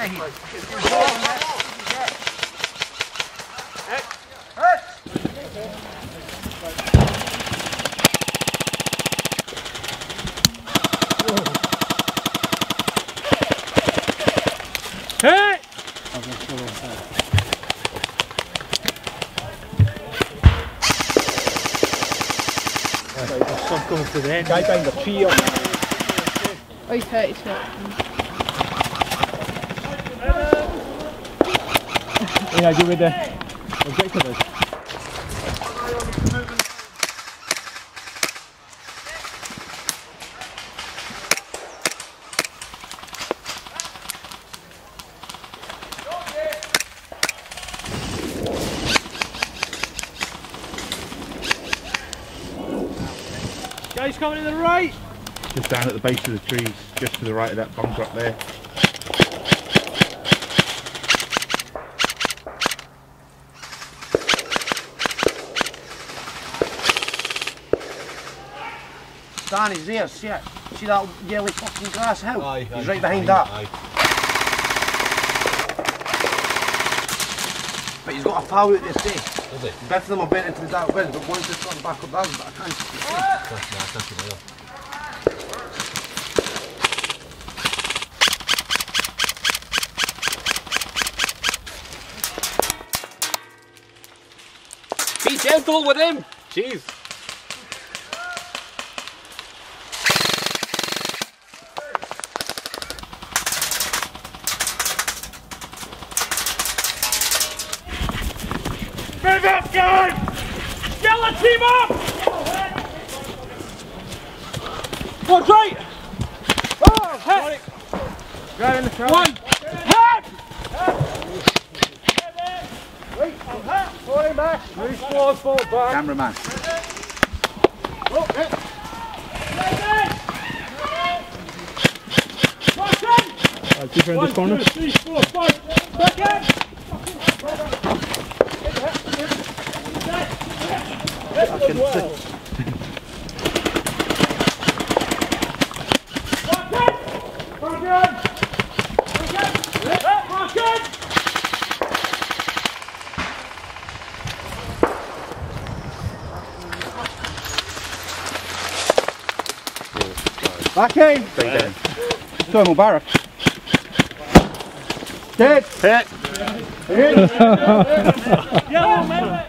Hey! Some coming to the end. Guy behind the tree up. Oh, 32. Yeah, go with the objective is. Guys coming to the right! Just down at the base of the trees, just to the right of that bunker up there. Danny's there, see it? See that yellow fucking grass hill? Aye, he's right behind that. Aye. But he's got a pal out there too. Does he? Both of them are bent into the dark wind, but one's just gone back up that one, but I can't see. That's there. Be gentle with him! Jeez! Move up, guys! Skeleton up! One right! Oh, hit! Right in the front. One! Hit! Falling back. Move forward, fall back. Cameraman. Oh, hit. Keep around this corner. 1, 2, 3, 4, 5. Back in! Back in. Thermal barrack. Dead. Hit. Hit. Yellow,